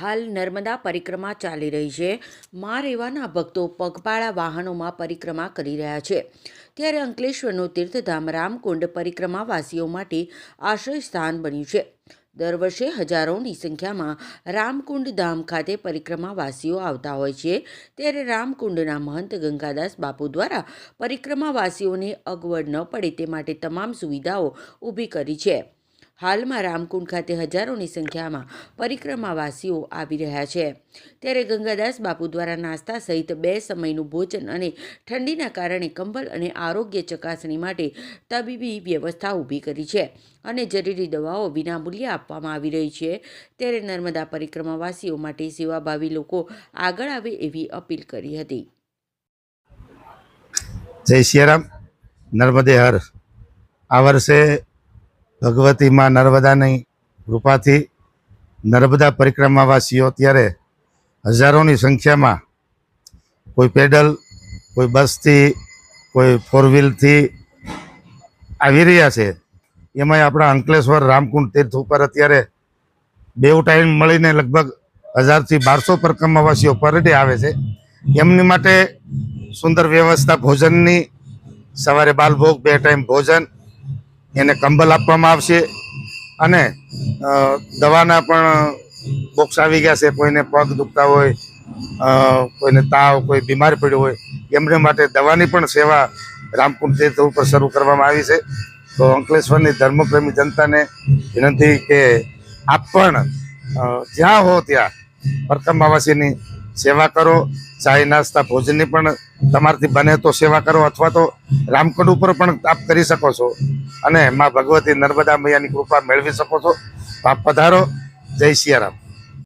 હાલ નર્મદા પરિક્રમા ચાલી રહી છે। મા રેવાના ભક્તો પગપાળા વાહનોમાં પરિક્રમા કરી રહ્યા છે। ત્યારે અંકલેશ્વરનું તીર્થધામ રામકુંડ પરિક્રમાવાસીઓ માટે આશ્રય સ્થાન બન્યું છે। દર વર્ષે હજારોની સંખ્યામાં રામકુંડ ધામ ખાતે પરિક્રમાવાસીઓ આવતા હોય છે। ત્યારે રામકુંડના મહંત ગંગાદાસ બાપુ દ્વારા પરિક્રમાવાસીઓને અગવડ ન પડે તે માટે તમામ સુવિધાઓ ઊભી કરી છે। હાલમાં રામકુંડ ખાતે હજારોની સંખ્યામાં પરિક્રમાવાસીઓ આવી રહ્યા છે। ત્યારે ગંગાદાસ બાપુ દ્વારા નાસ્તા સહિત 2 સમયનું ભોજન અને ઠંડીના કારણે કંબલ અને આરોગ્ય ચકાસણી માટે તબીબી વ્યવસ્થા ઊભી કરી છે અને જરૂરી દવાઓ વિનામૂલ્યે આપવામાં આવી રહી છે। ત્યારે નર્મદા પરિક્રમાવાસીઓ માટે સેવાભાવી લોકો આગળ આવે એવી અપીલ કરી હતી। જય સિયારામ। નર્મદે હર। આ વર્ષે ભગવતી માં નર્મદાની કૃપાથી નર્મદા પરિક્રમાવાસીઓ ત્યારે હજારોની સંખ્યામાં કોઈ પેડલ, કોઈ બસથી, કોઈ 4 વ્હીલથી આવી રહ્યા છે। એમાંય આપણા અંકલેશ્વર રામકુંડ તીર્થ ઉપર અત્યારે 2 ટાઈમ મળીને લગભગ 1000 થી 1200 પરિક્રમાવાસીઓ પર ડે આવે છે। એમની માટે સુંદર વ્યવસ્થા ભોજનની, સવારે બાલભોગ, 2 ટાઈમ ભોજન, એને કંબલ આપવામાં આવશે અને દવાના પણ બોક્સ આવી ગયા છે। કોઈને પગ દુખતા હોય, કોઈને તાવ, કોઈ બીમાર પડ્યો હોય, એમને માટે દવાની પણ સેવા રામકુંડ તીર્થ ઉપર શરૂ કરવામાં આવી છે। તો અંકલેશ્વરની ધર્મપ્રેમી જનતાને વિનંતી કે આપ પણ જ્યાં હો ત્યાં પરિક્રમાવાસીની સેવા કરો। ચાય નાસ્તા ભોજનની પણ તમારાથી બને તો સેવા કરો, અથવા તો રામકુંડ ઉપર પણ આપ કરી શકો છો અને માં ભગવતી નર્મદા મૈયાની કૃપા મેળવી શકો છો। આપ પધારો। જય સિયારામ।